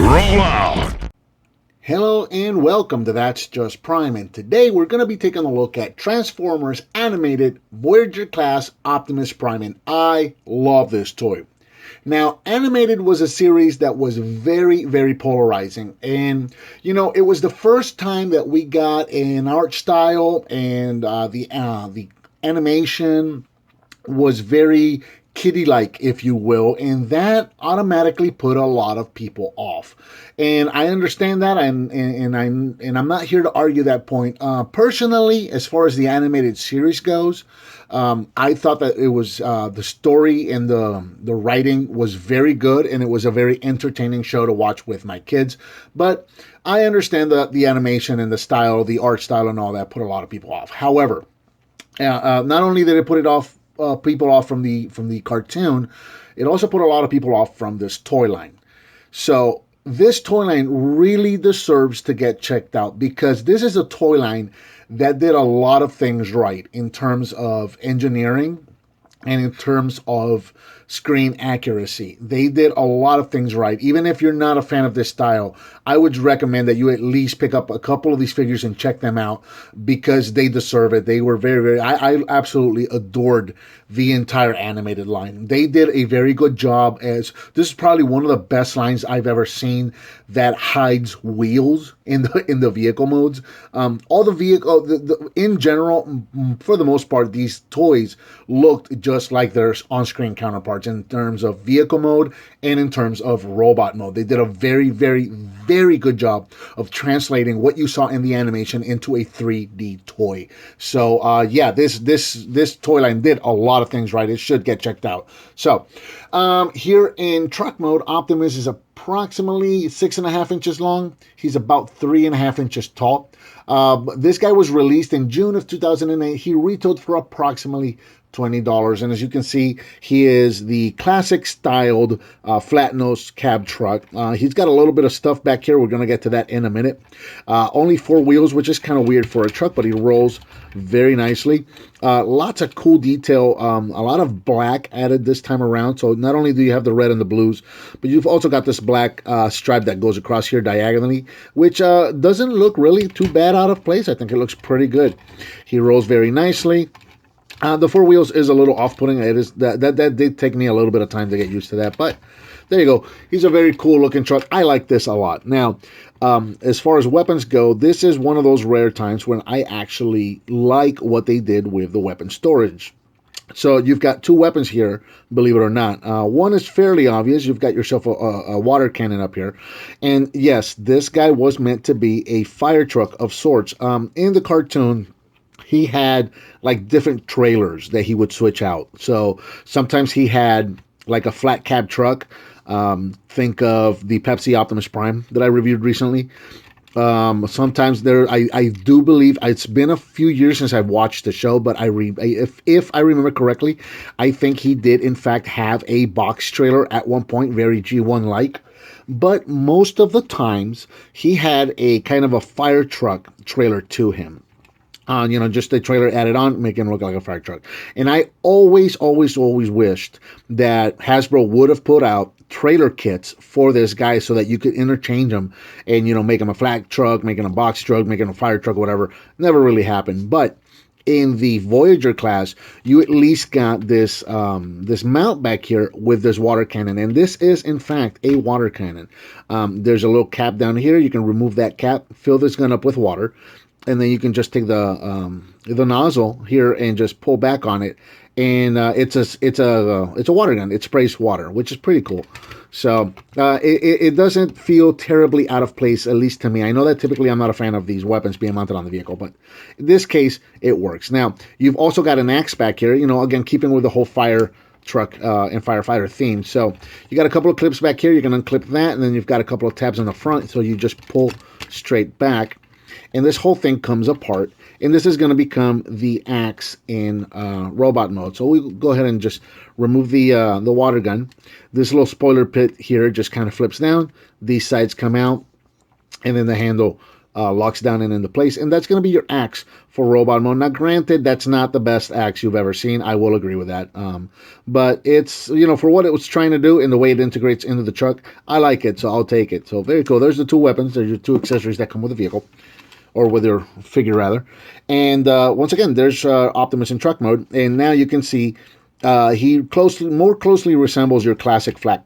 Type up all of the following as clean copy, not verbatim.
Roll out! Hello and welcome to That's Just Prime, and today we're going to be taking a look at Transformers Animated Voyager Class Optimus Prime, and I love this toy. Now, Animated was a series that was very, very polarizing, and it was the first time that we got an art style and the animation was very kiddie-like, if you will, and that automatically put a lot of people off. And I understand that, and I'm not here to argue that point. Personally, as far as the animated series goes, I thought that it was the story and the writing was very good, and it was a very entertaining show to watch with my kids. But I understand that the animation and the style, the art style, and all that put a lot of people off. However, not only did it put it off people off from the cartoon, it also put a lot of people off from this toy line. So this toy line really deserves to get checked out, because this is a toy line that did a lot of things right in terms of engineering and in terms of screen accuracy. They did a lot of things right. Even if you're not a fan of this style, I would recommend that you at least pick up a couple of these figures and check them out, because they deserve it. They were very, very, I absolutely adored the entire animated line. They did a very good job, as this is probably one of the best lines I've ever seen that hides wheels in the vehicle modes. All the vehicle, in general, for the most part, these toys looked just like their on-screen counterparts in terms of vehicle mode and in terms of robot mode. They did a very, very, very good job of translating what you saw in the animation into a 3D toy. So yeah, this toy line did a lot of things right. It should get checked out. So here in truck mode, Optimus is approximately 6.5 inches long. He's about 3.5 inches tall. This guy was released in June of 2008. He retailed for approximately $20. And as you can see, he is the classic styled flat nose cab truck. He's got a little bit of stuff back here. We're going to get to that in a minute. Only 4 wheels, which is kind of weird for a truck, but he rolls very nicely. Lots of cool detail. A lot of black added this time around. So not only do you have the red and the blues, but you've also got this black stripe that goes across here diagonally, which doesn't look really too bad out of place. I think it looks pretty good. He rolls very nicely. The 4 wheels is a little off-putting. It is that did take me a little bit of time to get used to that, but there you go. He's a very cool looking truck. I like this a lot. Now, as far as weapons go, this is one of those rare times when I actually like what they did with the weapon storage. So you've got 2 weapons here, believe it or not. One is fairly obvious. You've got yourself a water cannon up here. And yes, this guy was meant to be a fire truck of sorts. In the cartoon, he had like different trailers that he would switch out. So sometimes he had like a flat cab truck. Think of the Pepsi Optimus Prime that I reviewed recently. Sometimes I do believe, it's been a few years since I've watched the show, but if I remember correctly, I think he did in fact have a box trailer at one point, very G1-like. But most of the times he had a kind of a fire truck trailer to him. Just a trailer added on, making it look like a fire truck. And I always wished that Hasbro would have put out trailer kits for this guy so that you could interchange them and, make him a flat truck, make him a box truck, make him a fire truck, whatever. Never really happened. But in the Voyager class, you at least got this this mount back here with this water cannon, and this is in fact a water cannon. There's a little cap down here. You can remove that cap, fill this gun up with water, and then you can just take the nozzle here and just pull back on it, and it's a water gun. It sprays water, which is pretty cool. So it doesn't feel terribly out of place, at least to me. I know that typically I'm not a fan of these weapons being mounted on the vehicle, but in this case, it works. Now, you've also got an axe back here, again, keeping with the whole fire truck and firefighter theme. So you got a couple of clips back here. You can unclip that, and then you've got a couple of tabs on the front, so you just pull straight back. And this whole thing comes apart, and this is going to become the axe in robot mode. So we'll go ahead and just remove the water gun. This little spoiler pit here just kind of flips down. These sides come out, and then the handle locks down and into place, and that's going to be your axe for robot mode. Now, granted, that's not the best axe you've ever seen. I will agree with that. But it's, for what it was trying to do and the way it integrates into the truck, I like it, so I'll take it. So very cool. There's the two weapons. There's your two accessories that come with the vehicle, or with your figure rather. And once again, there's Optimus in truck mode, and now you can see he more closely resembles your classic flat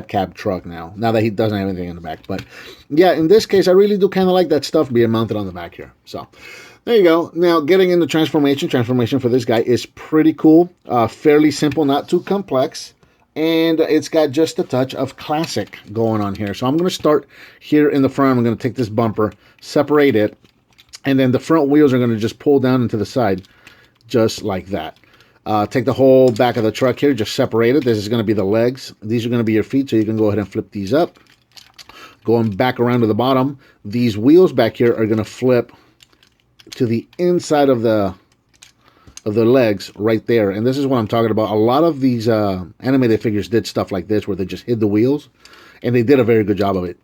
cab truck now that he doesn't have anything in the back. But yeah, in this case, I really do kind of like that stuff being mounted on the back here. So there you go. Now, getting into transformation for this guy is pretty cool. Fairly simple, not too complex. And it's got just a touch of classic going on here. So I'm going to start here in the front. I'm going to take this bumper, separate it, and then the front wheels are going to just pull down into the side, just like that. Take the whole back of the truck here, just separate it. This is going to be the legs. These are going to be your feet, so you can go ahead and flip these up. Going back around to the bottom, these wheels back here are going to flip to the inside of the legs right there. And this is what I'm talking about. A lot of these animated figures did stuff like this, where they just hid the wheels, and they did a very good job of it.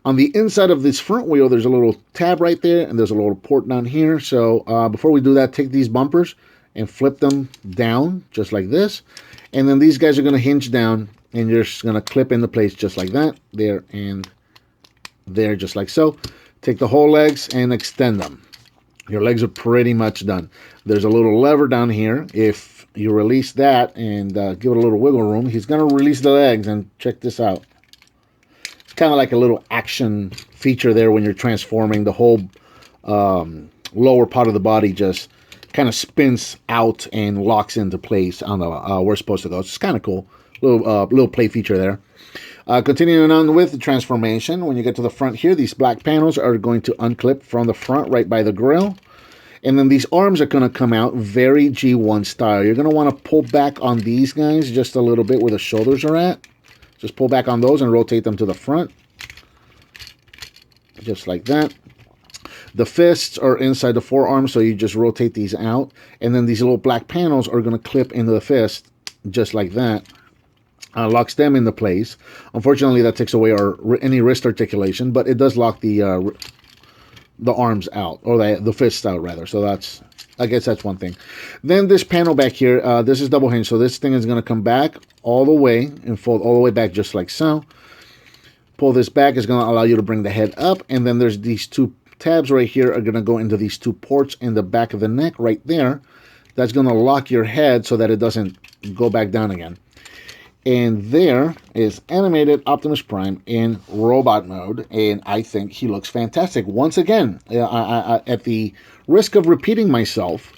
On the inside of this front wheel, there's a little tab right there, and there's a little port down here. So before we do that, take these bumpers and flip them down just like this, and then these guys are going to hinge down, and you're just going to clip into place just like that, there and there, just like so. Take the whole legs and extend them. Your legs are pretty much done. There's a little lever down here. If you release that and give it a little wiggle room, he's going to release the legs, and check this out. It's kind of like a little action feature there when you're transforming. The whole lower part of the body just kind of spins out and locks into place on the where it's supposed to go. It's kind of cool. Little play feature there. Continuing on with the transformation, when you get to the front here, these black panels are going to unclip from the front right by the grill. And then these arms are going to come out very G1 style. You're going to want to pull back on these guys just a little bit where the shoulders are at. Just pull back on those and rotate them to the front. Just like that. The fists are inside the forearm, so you just rotate these out. And then these little black panels are going to clip into the fist, just like that. Locks them into place. Unfortunately, that takes away any wrist articulation, but it does lock the arms out, or the fists out, rather. So I guess that's one thing. Then this panel back here, this is double hinge, so this thing is going to come back all the way and fold all the way back just like so. Pull this back is going to allow you to bring the head up, and then there's these two tabs right here are going to go into these two ports in the back of the neck right there. That's going to lock your head so that it doesn't go back down again. And there is animated Optimus Prime in robot mode, and I think he looks fantastic. Once again, at the risk of repeating myself,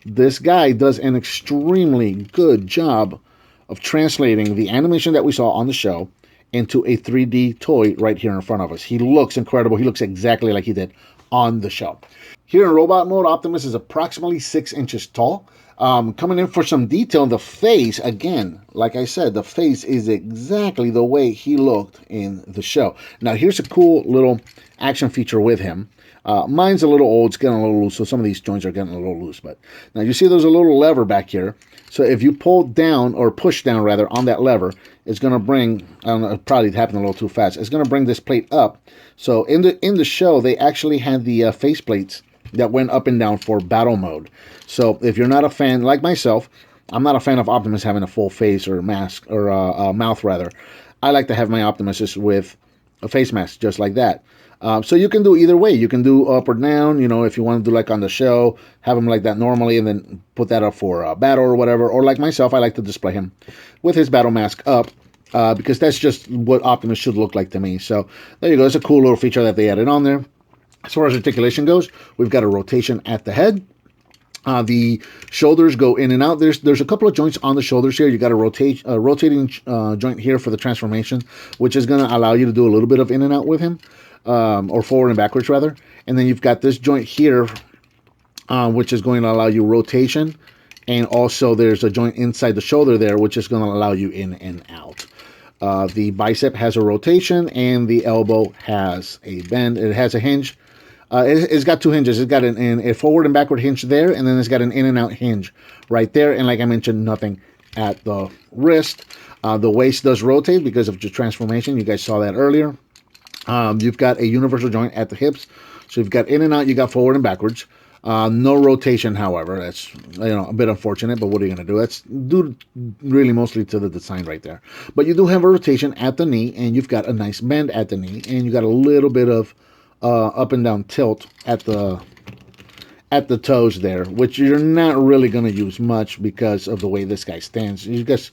this guy does an extremely good job of translating the animation that we saw on the show into a 3D toy right here in front of us. He looks incredible. He looks exactly like he did on the show. Here in robot mode, Optimus is approximately 6 inches tall. Coming in for some detail, the face, again, like I said, the face is exactly the way he looked in the show. Now, here's a cool little action feature with him. Mine's a little old, it's getting a little loose, so some of these joints are getting a little loose. But now you see there's a little lever back here. So if you pull down, or push down rather, on that lever, it's going to bring, I don't know, it probably happened a little too fast. It's going to bring this plate up. So in the show, they actually had the face plates that went up and down for battle mode. So if you're not a fan, like myself, I'm not a fan of Optimus having a full face or mask, or a mouth rather. I like to have my Optimus with a face mask, just like that. So you can do either way. You can do up or down, if you want to do like on the show, have him like that normally, and then put that up for battle or whatever. Or like myself, I like to display him with his battle mask up, because that's just what Optimus should look like to me. So there you go. It's a cool little feature that they added on there. As far as articulation goes, we've got a rotation at the head. The shoulders go in and out. There's a couple of joints on the shoulders here. You got a rotating joint here for the transformation, which is going to allow you to do a little bit of in and out with him, or forward and backwards rather. And then you've got this joint here, which is going to allow you rotation, and also there's a joint inside the shoulder there, which is going to allow you in and out. The bicep has a rotation, and the elbow has a bend. It has a hinge. It's got two hinges. It's got a forward and backward hinge there, and then it's got an in and out hinge right there. And like I mentioned, nothing at the wrist. The waist does rotate because of the transformation. You guys saw that earlier. You've got a universal joint at the hips, So you've got in and out, you got forward and backwards. No rotation, however. That's a bit unfortunate, but what are you going to do? That's due really mostly to the design right there. But you do have a rotation at the knee, and you've got a nice bend at the knee, and you got a little bit of up and down tilt at the toes there, which you're not really going to use much because of the way this guy stands. You just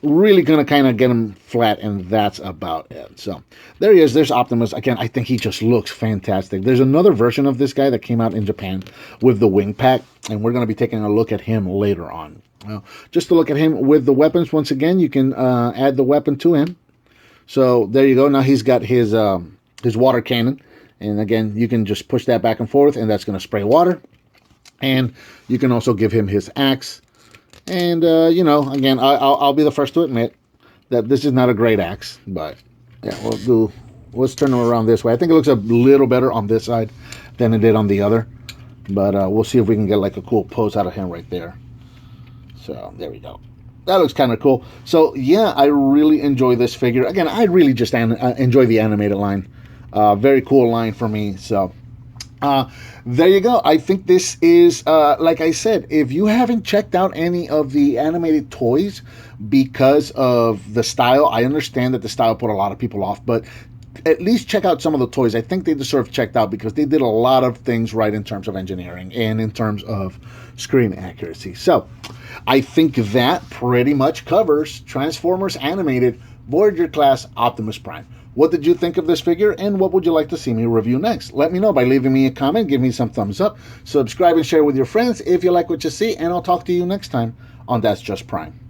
really going to kind of get him flat, and that's about it. So there he is. There's Optimus. Again, I think he just looks fantastic. There's another version of this guy that came out in Japan with the wing pack, and we're going to be taking a look at him later on. Just to look at him with the weapons, once again, you can add the weapon to him. So there you go. Now he's got his water cannon, and again, you can just push that back and forth, and that's going to spray water. And you can also give him his axe. And, again, I'll be the first to admit that this is not a great axe. But, yeah, let's turn him around this way. I think it looks a little better on this side than it did on the other. But we'll see if we can get, like, a cool pose out of him right there. So, there we go. That looks kind of cool. So, yeah, I really enjoy this figure. Again, I really just enjoy the animated line. Very cool line for me, so... there you go. I think this is, like I said, if you haven't checked out any of the animated toys because of the style, I understand that the style put a lot of people off, but at least check out some of the toys. I think they deserve checked out because they did a lot of things right in terms of engineering and in terms of screen accuracy. So I think that pretty much covers Transformers Animated Voyager Class Optimus Prime. What did you think of this figure, and what would you like to see me review next? Let me know by leaving me a comment, give me some thumbs up, subscribe and share with your friends if you like what you see, and I'll talk to you next time on That's Just Prime.